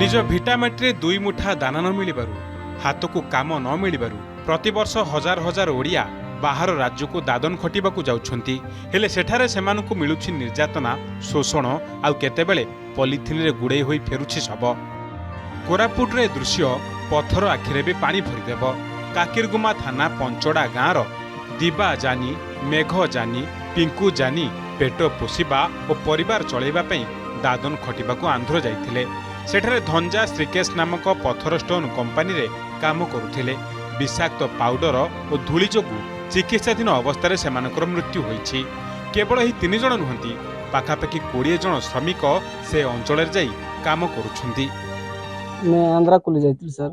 निज भिटामेट्रे दुई मुठा दाना न मिलिबारु हातकु काम न मिलिबारु प्रतिवर्ष हजार हजार ओडिया बाहर राज्य को दादन खटिबाकु जाउछंती हेले सेठारे सेमानकु मिलुछि निर्यातना शोषण आउ केतेबेले पॉलिथिन रे गुड़े होई फेरुछि सब। कोरापुट रे दृश्य पथर आखिरे भी पानी भरिदेव। काकिरगुमा थाना पंचड़ा गाँर दिबा जानी मेघ जानी पिंकू जानी पेट पोषिबा और परिवार चलैबा पई दादन खटिबाकु आंध्र जाइथिले। सेठारे धंजा श्रीकेश नामक पथर स्टोन कंपानी रे काम करुथिले। विषाक्त पाउडर और धूली जोगु चिकित्साधीन अवस्था सेमानकर मृत्यु होईछि। केवल ही 3 जण नुहंती पाखापाखि 20 जण श्रमिक से अंचल जाई काम करुछंती। मैं आंध्रा को जाइଥିଲି सर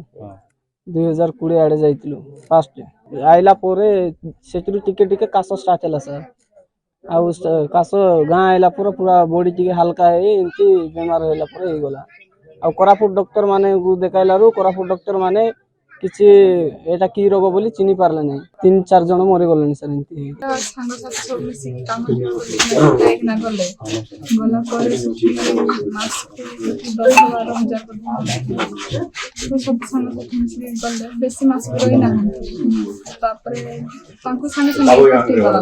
2020 आड़े जाइଥିଲୁ फास्ट आइला पोरे सेटरू टिके टिके कास स्टार्ट होला सर आउ कास गाँ आइला पूरा पूरा बॉडी टिके हल्का है इनती बीमार होला पूरा हे गला आ कोरापुट डॉक्टर माने देखाइलारू कोरापुट डॉक्टर माने किछि एटा की रोग बोली चिनी पारले नै 3-4 जण मरि गलेनी सर इनती संग साथ सब मिसी काम देख ना गले गला करे मास्क 10-12 हजार तो सब संग साथ मिसी गले बेसी मास्क रही ना तापरे तांको संग संग कटी गला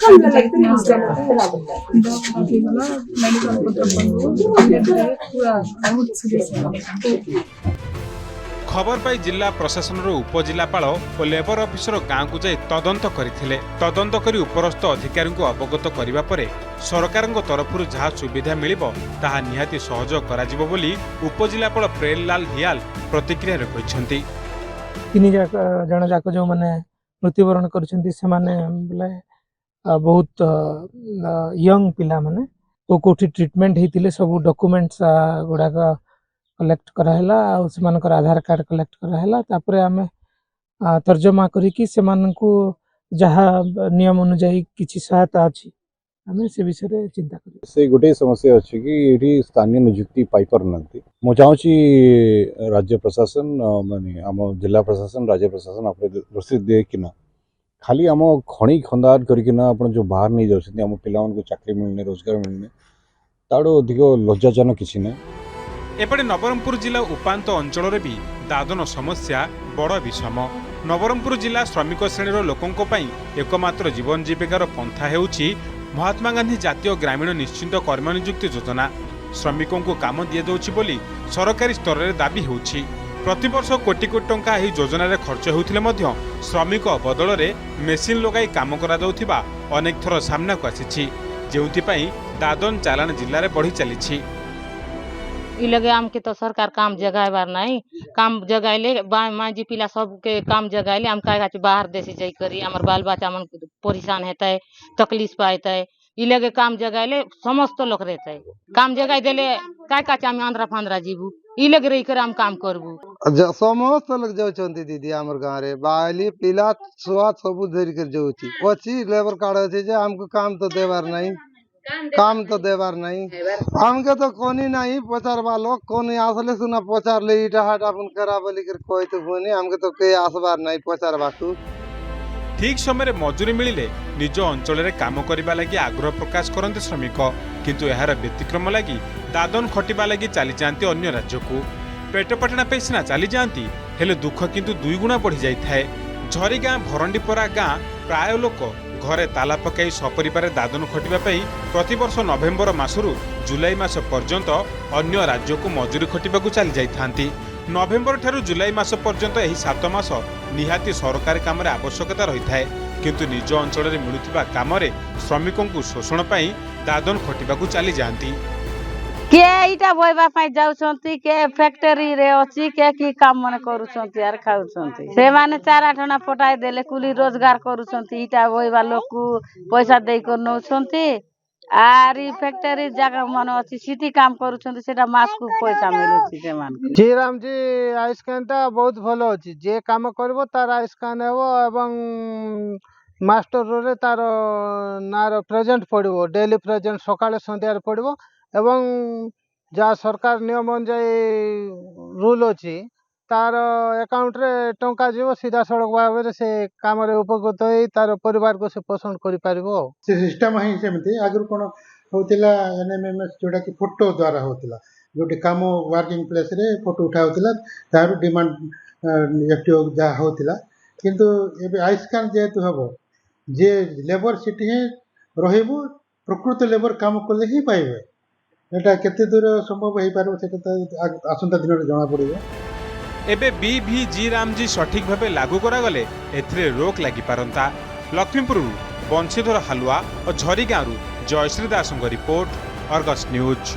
काम लागते मास्क गला मेडिकल पत्र पूरा बहुत सीरियस। खबर पाई जिला प्रशासन उपजिलापाल और लेबर अफिसर गाँव को जाई तदंत करथिले। तदंत करी उपरस्थ अधिकारी को अवगत करिबा परे सरकार तरफ जहाँ सुविधा मिलिबो ताहा निहाती सहयोग कराजिबो बोली उपजिलापाल प्रेमलाल हियाल प्रतिक्रिया रे कहिसंती। 3 जण जाक जो माने मृत्युवरण करछंती से माने बोले बहुत यंग पिला माने कोठी ट्रीटमेंट हेतिले सब डॉक्यूमेंट्स गुडा कलेक्ट कराला और सेमानकर आधार कार्ड कलेक्ट कराला तापरे आमे तर्जमा करी कि सेमानकु जहा नियम अनुसार किछि सहायता अछि आमे से विषय रे चिंता करी। से गोटे समस्या अछि कि एठी स्थानीय नियुक्ति पाई पर नंती मो चाहूची राज्य प्रशासन माने आम जिला प्रशासन राज्य प्रशासन आपरे दृष्टि दे किना खाली आम खणी खंदार करिकिना आपण जो बाहर नहीं जाउछथि आम पिलावन को चाकरी मिलने रोजगार मिलने ताडो अधिक लज्जाजनक किछि नै। एपटे नवरंगपुर जिला उपांत अंचल भी दादन समस्या बड़ विषम। नवरंगपुर जिला श्रमिक श्रेणीर लोकों पई एकमात्र जीवन जीविकार पंथा हेउछि महात्मा गांधी जातीय ग्रामीण निश्चित कर्मनियुक्ति योजना। श्रमिकों को काम दिया जाउछि बोली सरकारी स्तर में दाबी होउछि। प्रतिवर्ष कोटी कोटी टंका एही योजना रे खर्च होउथिले मध्य श्रमिक बदल रे मेसिन लगाई काम करा जाउथिबा अनेक थर सामना को आसीछि जेउथि पई दादन चालान जिल्ला रे बढ़ी चलीछि। इ लगे आमके तो सरकार काम जगाइबार नहीं काम जगाइले माँ जी पिला सबके काम जगाइले आम काय बाहर देश जाई करी हमर बाल बच्चा मन परेशान हेतै तकलीफ पाइतै इ लगे काम जगाइले समस्त लोग रहतै काम जगाई देले काय आम आंध्रा फांद्रा जीबू इ लगे रही कर हम काम करबू समस्त लोग जाउछंती दीदी हमर गाँव रे बाली पिला छुआ सब धरि कर जाउछि अछि लेबर कार्ड अछि जे हमको काम तो देवार नहीं हमके तो कोनी नहीं पचारबा लोग कोनी आसले सुना पचार ले इटा हाट अपन करा बोली कर कोई तो कोनी हमके तो के आसबार नहीं पचारबा तू। ठीक समय मजूरी मिलिले निज अंचल रे काम करबा लागि आग्रह प्रकाश करते श्रमिक किंतु यार व्यतिक्रम लगी दादन खटिबा लगी चली जाती अन्य राज्य को पेट पटना पे सिना चली जाती हेले दुख किंतु 2 गुणा बढ़ी जाई थाए। झरीगाँ भरंडीपरा गाँ प्राय लोक घरे ताला पकाई सपरिवार दादन खटिबा पई प्रतिवर्ष नवेम्बर मासरू जुलाई मास पर्यंत अन्य राज्य को मजूरी खटिबाकू चली जाई थांती। नवेम्बर ठारू जुलाई मास पर्यंत एही 7 मास निहाती सरकारी काम रे आवश्यकता रही थाए किंतु निज अंचल रे मिलुथिबा काम रे श्रमिकों को शोषण पई दादन खटिबाकू चली जांती। के इटा बोइबा पाई जाउछंती के फैक्ट्री रे अछि के की काम माने करूछंती यार खाउछंती से माने 4-8 आना पटाई देले कुली रोजगार करूछंती इटा बोइबा लोक को पैसा देई कर नउछंती आर इ फैक्ट्री जगह मन अछि सिटी काम करूछंती सेटा मास को पैसा मिलुछि से मान जी राम जी आइसकानटा बहुत भलो अछि जे काम करबो तार आइसकान हेबो एवं मास्टर रे तार नार प्रेजेंट पड़िबो डेली प्रेजेंट सकाळे संध्यारे पड़िबो एवं जा सरकार नियम अनुसार रूल अछि तार अकाउंट रे टंका जीव सीधा सड़क भाव से काम रे उपकृत होई तार परिवार को से पोषण करि पारिबो। से सिस्टम ही सेमती आगु कोन होतिला एनएमएमएस जोडा कि फोटो द्वारा होतिला जोटी काम वर्किंग प्लेस रे फोटो उठाउतिला तार डिमांड एफटीओ जा होतिला किंतु एबे आइस्कान जेतु हबो जे लेबर सिटी हे रहिबो प्रकृत लेबर काम कले ही पाइबे एटा केते दूर संभव हे पारो सेटा त आसंता दिन रे जणा पड़िबो एबे बीवीजी रामजी सठिक भावे लागू करागले एथिरे रोक लागि पारंता। लक्ष्मीपुर बंशीधर हालुआ और झरी गाँव जयश्री दास रिपोर्ट, अर्गस न्यूज।